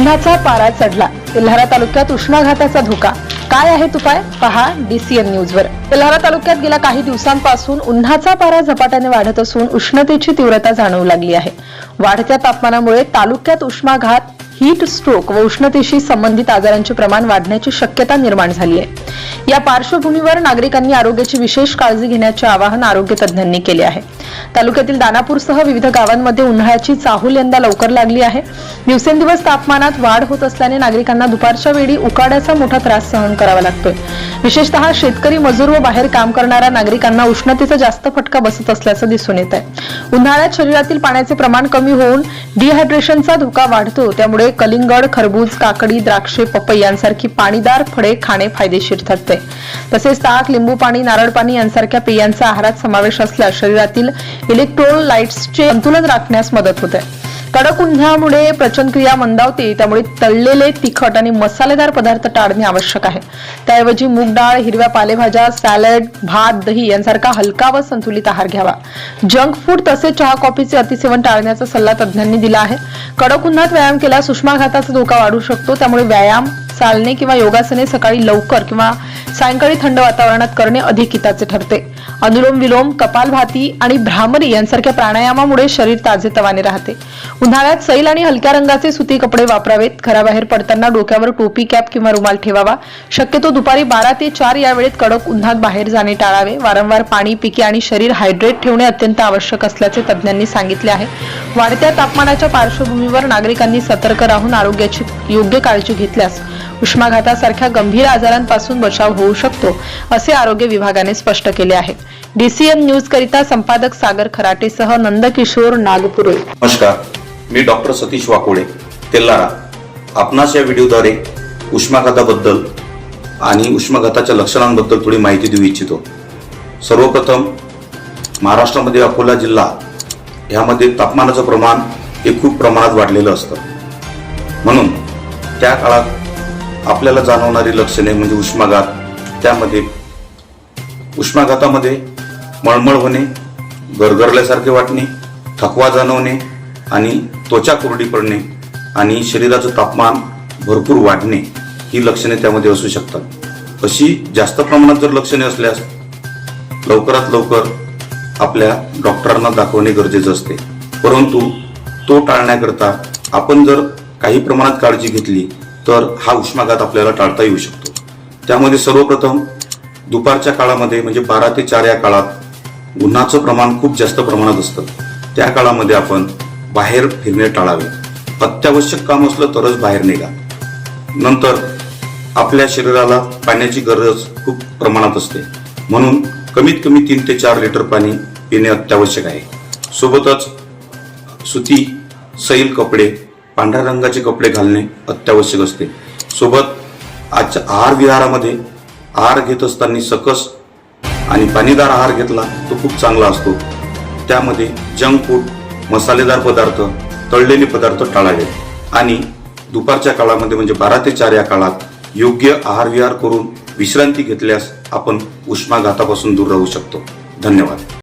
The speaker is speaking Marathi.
उन्हाचा पारा चढला। तेल्हारा तालुक्यात उष्माघाताचा धोका। काय आहेत उपाय? पहा डीसीएन न्यूजवर। तेल्हारा तालुक्यात गेल्या काही दिवसांपासून उन्हाचा पारा झपाट्याने वाढत असून उष्णतेची तीव्रता जाणवू लागली आहे। वाढत्या तापमानामुळे तालुक्यात उष्माघात, हीट स्ट्रोक व उष्णतेशी संबंधित आजारांचे प्रमाण वाढण्याची शक्यता निर्माण झाली आहे। या पार्श्वभूमीवर नागरिकांनी आरोग्याची विशेष काळजी घेण्याचे आवाहन आरोग्य तज्ज्ञांनी केले आहे। तालुक्यातील दानापूरसह विविध गावांमध्ये उन्हाळ्याची चाहूल यंदा लवकर लागली आहे। दिवसेंदिवस तापमानात वाढ होत असल्याने नागरिकांना दुपारच्या वेळी उकाड्याचा मोठा त्रास सहन करावा लागतोय। विशेषतः शेतकरी, मजूर व बाहेर काम करणाऱ्या नागरिकांना उष्णतेचा जास्त फटका बसत असल्याचं दिसून येत आहे। उन्हाळ्यात शरीरातील पाण्याचे प्रमाण कमी होऊन डिहायड्रेशनचा धोका वाढतो। त्यामुळे कलिंगड, खरबूज, काकडी, द्राक्षे, पपई यांसारखी पाणीदार फळे खाणे फायदेशीर ठरते। तसेच ताक, लिंबू पाणी, नारळ पाणी यांसारख्या पेयांचा आहारात समावेश असल्यास शरीरातील इलेक्ट्रोलाइट्सचे संतुलन राखण्यास मदत होते। कडक उन्हामुळे पचनक्रिया मंदावते, त्यामुळे तळलेले, तिखट आणि मसालेदार पदार्थ टाळणे आवश्यक आहे। त्याऐवजी मूग डाळ, हिरव्या पालेभाज्या, सॅलड, भात, दही यांसारखा हलका व संतुलित आहार घ्यावा। जंक फूड तसेच चहा, कॉफीचे अतिसेवन टाळण्याचा सल्ला तज्ज्ञांनी दिला आहे। कडक उन्हात व्यायाम केल्यास उष्माघाताचा धोका वाढू शकतो। त्यामुळे व्यायाम, चालणे किंवा योगासने सकाळी लवकर किंवा सायंकाळी थंड वातावरणात करणे अधिक हिताचे ठरते। अनुलोम विलोम, कपालभाती आणि भ्रामरी यांसारख्या प्राणायामामुळे शरीर ताजेतवाने राहते। उन्हाळ्यात सैल आणि हलक्या रंगाचे सुती कपडे वापरावेत। घराबाहेर पडताना डोक्यावर टोपी, कॅप किंवा रुमाल ठेवावा। शक्यतो दुपारी 12 ते 4 या वेळेत कडक उन्हात बाहेर जाणे टाळावे। वारंवार पाणी, पिके आणि शरीर हायड्रेट ठेवणे अत्यंत आवश्यक असल्याचे तज्ज्ञांनी सांगितले आहे। वाढत्या तापमानाच्या पार्श्वभूमीवर नागरिकांनी सतर्क राहून आरोग्याची योग्य काळजी घेतल्यास उष्माघातासारख्या गंभीर आजारांपासून बचाव होऊ शकतो, असे आरोग्य विभागाने स्पष्ट केले आहे। डीसीएन न्यूज करिता संपादक सागर खराटेसह नंदकिशोर नागपुरे। नमस्कार, मी डॉक्टर सतीश वाकोडे, तेल्हारा। आपणास या व्हिडिओद्वारे उष्माघाताबद्दल आणि उष्माघाताच्या लक्षणांबद्दल थोडी माहिती देऊ इच्छितो। सर्वप्रथम महाराष्ट्रामध्ये अकोला जिल्हा यामध्ये तापमानाचं प्रमाण हे खूप प्रमाणात वाढलेलं असतं। म्हणून त्या काळात आपल्याला जाणवणारी लक्षणे म्हणजे उष्माघात, त्यामध्ये उष्माघातामध्ये मळमळ होणे, गरगरल्यासारखे वाटणे, थकवा जाणवणे आणि त्वचा कोरडी पडणे आणि शरीराचं तापमान भरपूर वाढणे ही लक्षणे त्यामध्ये असू शकतात। अशी जास्त प्रमाणात जर लक्षणे असल्यास लवकरात लवकर आपल्या डॉक्टरांना दाखवणे गरजेचे असते। परंतु तो टाळण्याकरता आपण जर काही प्रमाणात काळजी घेतली तर हा उष्माघात आपल्याला टाळता येऊ शकतो। त्यामध्ये सर्वप्रथम दुपारच्या काळामध्ये म्हणजे 12 ते 4 या काळात उन्हाचं प्रमाण खूप जास्त प्रमाणात असतं। त्या काळामध्ये आपण बाहेर फिरणे टाळावे। अत्यावश्यक काम असलं तरच बाहेर निघा। नंतर आपल्या शरीराला पाण्याची गरज खूप प्रमाणात असते, म्हणून कमीत कमी 3 ते 4 लिटर पाणी पिणे अत्यावश्यक आहे। सोबतच सुती, सैल कपडे, पांढऱ्या रंगाचे कपडे घालणे अत्यावश्यक असते। सोबत आजच्या आहार विहारामध्ये आहार घेत असताना सकस आणि पाणीदार आहार घेतला तो खूप चांगला असतो। त्यामध्ये जंक फूड, मसालेदार पदार्थ, तळलेले पदार्थ टाळावेत आणि दुपारच्या काळामध्ये म्हणजे 12 ते 4 या काळात योग्य आहार विहार करून विश्रांती घेतल्यास आपण उष्माघातापासून दूर राहू शकतो। धन्यवाद।